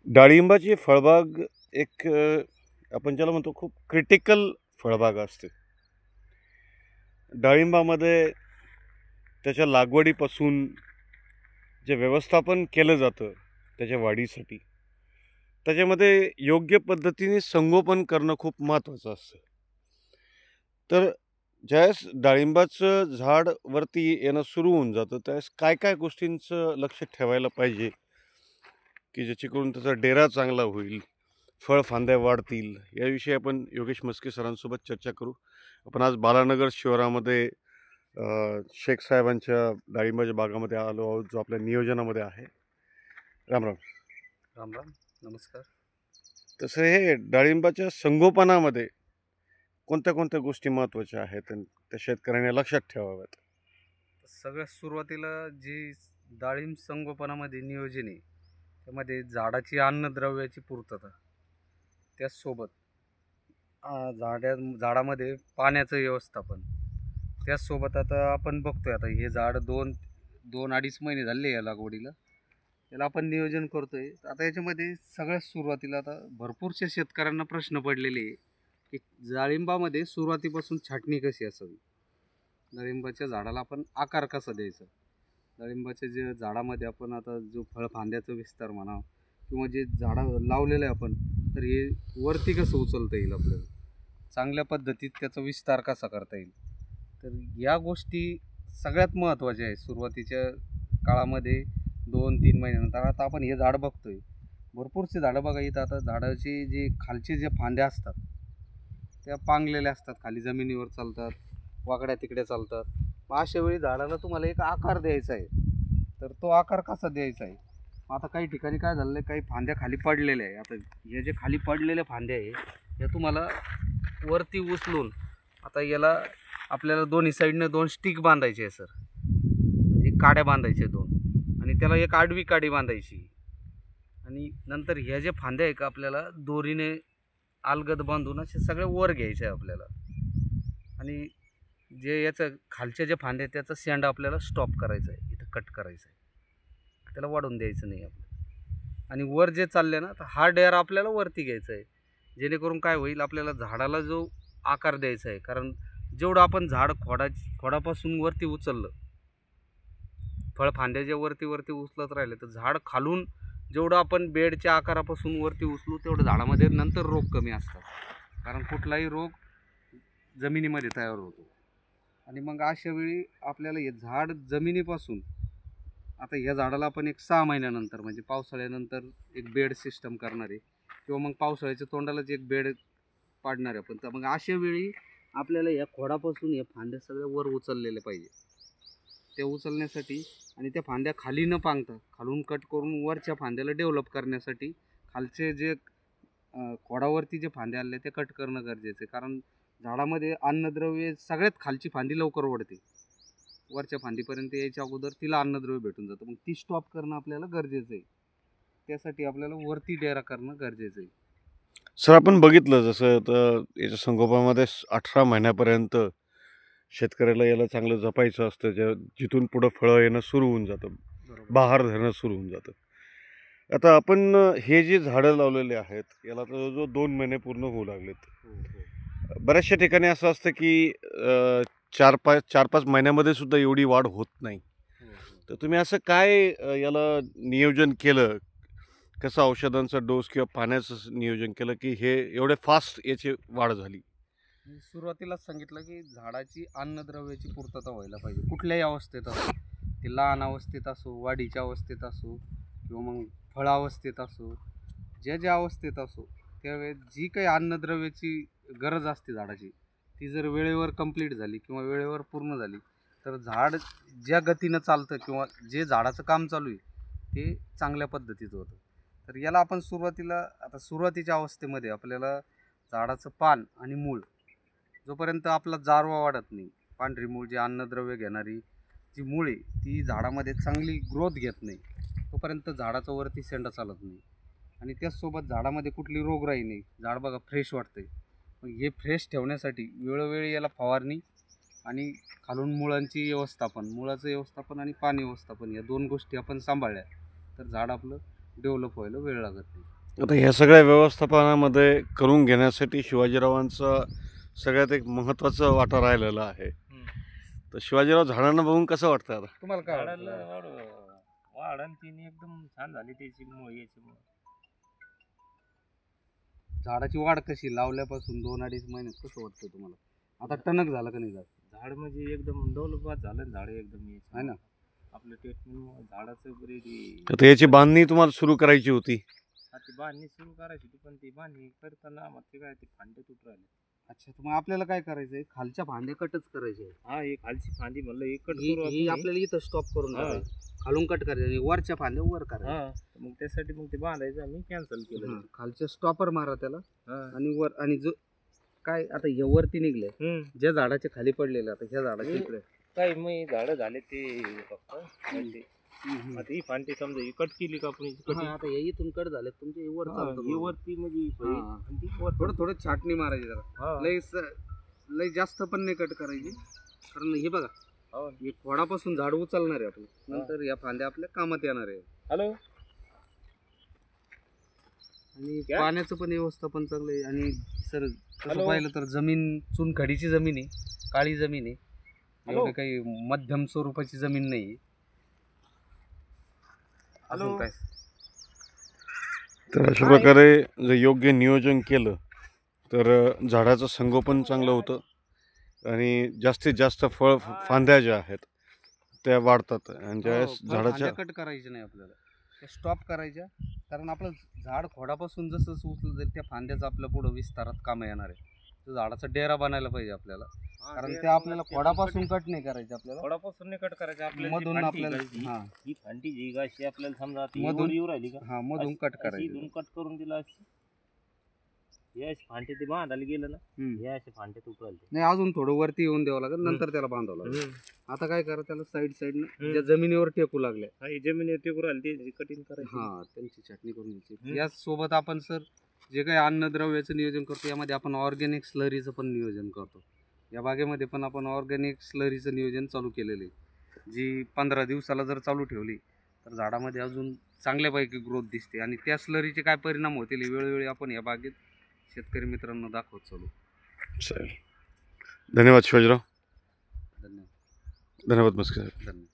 डाळिंबाची फळबाग एक आपण ज्याला म्हणतो खूप क्रिटिकल फळबाग असते. डाळिंबामध्ये त्याच्या लागवडीपासून जे व्यवस्थापन केलं जातं त्याच्या वाढीसाठी, त्याच्यामध्ये योग्य पद्धतीने संगोपन करणं खूप महत्त्वाचं असतं. तर ज्यावेळेस डाळिंबाचं झाड वरती येणं सुरू होऊन जातं त्यावेळेस काय काय गोष्टींचं लक्ष ठेवायला पाहिजे की जेणेकरून त्याचा डेरा चांगला होईल, फळफांद्या वाढतील, याविषयी आपण योगेश मस्के सरांसोबत चर्चा करू. आपण आज बालानगर शहरामध्ये शेख साहेबांच्या डाळिंबाच्या बागामध्ये आलो आहोत, जो आपल्या नियोजनामध्ये आहे. राम राम. राम राम, नमस्कार. तसं हे डाळिंबाच्या संगोपनामध्ये कोणत्या कोणत्या गोष्टी महत्त्वाच्या आहेत आणि त्या शेतकऱ्यांनी लक्षात ठेवाव्यात? सगळ्यात सुरुवातीला जी डाळिंब संगोपनामध्ये नियोजन आहे त्यामध्ये झाडाची अन्नद्रव्याची पूर्तता, त्याचसोबत झाडामध्ये पाण्याचं व्यवस्थापन, त्याचसोबत आता आपण बघतोय आता हे झाड दोन अडीच महिने झाले या लागवडीला, याला आपण नियोजन करतोय. आता याच्यामध्ये सगळ्यात सुरुवातीला आता भरपूरशा शेतकऱ्यांना प्रश्न पडलेले आहे की डाळिंबामध्ये सुरुवातीपासून छाटणी कशी असावी, डाळिंबाच्या झाडाला आपण आकार कसा द्यायचा, डाळिंबाच्या जे झाडामध्ये आपण आता जो फळफांद्याचा विस्तार म्हणा किंवा जे झाडं लावलेलं आहे आपण, तर हे वरती कसं उचलता येईल, आपल्याला चांगल्या पद्धतीत त्याचा विस्तार कसा करता येईल. तर या गोष्टी सगळ्यात महत्त्वाच्या आहे सुरुवातीच्या काळामध्ये. 2-3 महिन्यानंतर आता आपण हे झाड बघतोय, भरपूरसे झाडं बघा इथं आता झाडाचे जे खालचे जे फांद्या असतात त्या पांगलेल्या असतात, खाली जमिनीवर चालतात, वाकड्या तिकड्या चालतात. मग अशा वेळी झाडाला तुम्हाला एक आकार द्यायचा आहे, तर तो आकार कसा द्यायचा आहे. आता काही ठिकाणी काय झालेलं आहे, काही फांद्या खाली पडलेल्या आहे. आता हे जे खाली पडलेल्या फांद्या आहे या तुम्हाला वरती उचलून आता याला आपल्याला दोन्ही साईडनं 2 स्टिक बांधायचे आहे सर, म्हणजे काड्या बांधायच्या 2, आणि त्याला एक आडवी काडी बांधायची. आणि नंतर ह्या ज्या फांद्या आहे का आपल्याला दोरीने अलगद बांधून असे सगळे वर घ्यायचे आहे आपल्याला. आणि जे याचं खालच्या ज्या फांद्या त्याचा शेंडा आपल्याला स्टॉप करायचा आहे, इथं कट करायचं आहे, त्याला वाढून द्यायचं नाही आपल्याला. आणि वर जे चालले ना, तर हा डेअर आपल्याला वरती घ्यायचा आहे, जेणेकरून काय होईल, आपल्याला झाडाला जो आकार द्यायचा आहे. कारण जेवढं आपण झाड खोडापासून वरती उचललं, फळफांद्याच्या वरती वरती उचलत राहिले, तर झाड खालून जेवढं आपण बेडच्या आकारापासून वरती उचलू तेवढं झाडामध्ये नंतर रोग कमी असतात. कारण कुठलाही रोग जमिनीमध्ये तयार होतो. आणि मग अशा वेळी आपल्याला हे झाड जमिनीपासून, आता ह्या झाडाला आपण एक 6 महिन्यानंतर म्हणजे पावसाळ्यानंतर एक बेड सिस्टम करणार आहे, किंवा मग पावसाळ्याच्या तोंडालाच एक बेड पाडणार आहे आपण. तर मग अशा वेळी आपल्याला या खोडापासून या फांद्या सगळ्या वर उचललेल्या पाहिजे. त्या उचलण्यासाठी आणि त्या फांद्या खाली न पांगता खालून कट करून वरच्या फांद्याला डेव्हलप करण्यासाठी खालचे जे खोडावरती जे फांदे आले ते कट करणं गरजेचं आहे. कारण झाडामध्ये अन्नद्रव्य सगळ्यात खालची फांदी लवकर वाढते, वरच्या फांदीपर्यंत यायच्या अगोदर तिला अन्नद्रव्य भेटून जातं, मग ती स्टॉप करणं आपल्याला गरजेचं आहे. त्यासाठी आपल्याला वरती डेरा करणं गरजेचं आहे. सर, आपण बघितलं जसं तर याच्या संगोपनामध्ये 18 महिन्यापर्यंत शेतकऱ्याला याला चांगलं जपायचं असतं, जिथून पुढं फळं येणं सुरू होऊन जातं, बहार धरणं सुरू होऊन जातं. आता आपण हे जे झाडं लावलेले आहेत याला तर जो 2 महिने पूर्ण होऊ लागलेत. बऱ्याचशा ठिकाणी असं असतं की 4-5 महिन्यामध्ये सुद्धा एवढी वाढ होत नाही. तर तुम्ही असं काय याला नियोजन केलं, कसं औषधांचा डोस किंवा पाण्याचं नियोजन केलं की हे एवढे फास्ट याची वाढ झाली? मी सुरुवातीलाच सांगितलं की झाडाची अन्नद्रव्याची पूर्तता व्हायला पाहिजे, कुठल्याही अवस्थेत असो, ते लहान अवस्थेत असो, वाढीच्या अवस्थेत असो, किंवा मग फळावस्थेत असो, ज्या अवस्थेत असो, त्यावेळेस जी काही अन्नद्रव्याची गरज असते झाडाची, ती जर वेळेवर कंप्लीट झाली किंवा वेळेवर पूर्ण झाली, तर झाड ज्या गतीनं चालतं किंवा जे झाडाचं काम चालू आहे ते चांगल्या पद्धतीत होतं. तर याला आपण सुरुवातीच्या अवस्थेमध्ये आपल्याला झाडाचं पान आणि मूळ, जोपर्यंत आपला जारवा वाढत नाही, पांढरी मूळ जी अन्नद्रव्य घेणारी जी मूळ आहे ती झाडामध्ये चांगली ग्रोथ घेत नाही, तोपर्यंत झाडाचं वरती शेंडा चालत नाही. आणि त्याचसोबत झाडामध्ये कुठली रोगराई नाही, झाड बघा फ्रेश वाटतंय. मग हे फ्रेश ठेवण्यासाठी वेळोवेळी याला फवारणी आणि खालून मुळाचं व्यवस्थापन आणि पाणी व्यवस्थापन, या 2 गोष्टी आपण सांभाळल्या तर झाड आपलं डेव्हलप व्हायला वेळ लागत नाही. आता ह्या सगळ्या व्यवस्थापनामध्ये करून घेण्यासाठी शिवाजीरावांचा सगळ्यात एक महत्त्वाचा वाटा राहिलेला आहे. तर शिवाजीराव झाडांना बघून कसं वाटतं आता? तुम्हाला काय झाडाला वाटतं? वाढ आणि तिने एकदम छान झाली त्याची याच्यामुळे. झाडाची वाढ कशी लावल्यापासून 2-2.5 महिन्यात कसं वाटतं तुम्हाला? आता टणक झालं का नाही झालं? झाड म्हणजे एकदम डेव्हलप झालं ना झाड एकदम हे. आहे ना? आपलं ट्रीटमेंट झाडाचं बरे ते आता याची बांधणी तुम्हाला सुरू करायची होती. ती बांधणी सुरू करायची होती, पण ती बांधणी करताना मग ते काय ते फांदे तुटून राहिले. अच्छा, तर मग आपल्याला काय करायचंय? खालच्या फांद्या कटच करायचे. हा, हे खालची फांदी म्हणलं हे कट ही करू ही आपण. आपल्याला इथं स्टॉप करून हा. टाकायची. खालून कट करायचे, वरच्या फांद्या वर करायच्या. हा, मग त्यासाठी मग ते बांधायचं आम्ही कॅन्सल केलं. हा, खालचे स्टॉपर मारा त्याला हा. आणि वर आणि जो काय आता हे वरती निघले ज्या झाडाच्या खाली पडलेले आता ह्या झाडाच्या हम्म. इकडे काही मग झाडं झाले ते फक्त म्हणजे. आता ही फांदी समजा ही कट केली का आपण हा, आता हे इथून कट झाले तुमचे हे वर चालतं बरोबर. वरती म्हणजे हा. आणि ती वर थोडं थोडं छाटणी मारायची जरा. हा. लय जास्त पण नाही कट करायची, कारण हे बघा हो. हे खोडापासून झाड उचलणार आहे आपलं, नंतर या फांद्या आपल्या कामात येणार आहे. हॅलो. आणि क्या? पाण्याचं पण व्यवस्थापन चांगलं आहे. आणि सर तसं हॅलो? पाहिलं तर जमीन चुनखडीची जमीन आहे, काळी जमीन आहे, हॅलो? एवढी काही मध्यम स्वरूपाची जमीन नाही आहे. हॅलो? अजून काय? तर अशा प्रकारे जर योग्य नियोजन केलं तर झाडाचं संगोपन चांगलं होतं आणि जास्तीत जास्त फांद्या ज्या आहेत त्या वाढतात. आणि ज्यावेळेस झाडाच्या कट करायचे नाही आपल्याला, ते स्टॉप करायच्या, कारण आपलं झाड खोडापासून जसं उचललं जाईल त्या फांद्याच आपल्या पुढं विस्तारात कामं येणार आहे. तर झाडाचा डेरा बनायला पाहिजे आपल्याला, कारण ते आपल्याला खोडापासून कट नाही करायचे आपल्याला, खोडापासून नाही कट करायचं आपल्याला. मधून आपल्याला हा ही फांदी जी का अशी आपल्याला समजा आता ही मधून- वर येऊ राहिली का हा मधून कट अशी करायचं. इथून कट करून दिला अशी हे अशी फांटे ते बांधायला गेलं ना हे असे फांटे तुटू राहिले. नाही, अजून थोडं वरती येऊन द्यावं लागेल, नंतर त्याला बांधावं लागेल. आता काय करा, त्याला साईडनं ज्या जमिनीवर टेकू लागल्या हा, ही जमिनीवर टेकू राहिली ते कटिंग करायची. हा त्यांची छाटणी करून घ्यायची. यासोबत आपण सर जे काही अन्नद्रव्याचं नियोजन करतो यामध्ये आपण ऑर्गॅनिक स्लरीचं पण नियोजन करतो. या बागेमध्ये पण आपण ऑर्गॅनिक स्लरीचं नियोजन चालू केलेलं आहे, जी 15 दिवसाला जर चालू ठेवली तर झाडामध्ये अजून चांगल्यापैकी ग्रोथ दिसते. आणि त्या स्लरीचे काय परिणाम होतील हे वेळोवेळी आपण या बागेत शेतकरी मित्रांना दाखवत चालू. चालेल. धन्यवाद शिवाजीराव. धन्यवाद. धन्यवाद मस्कर. धन्यवाद.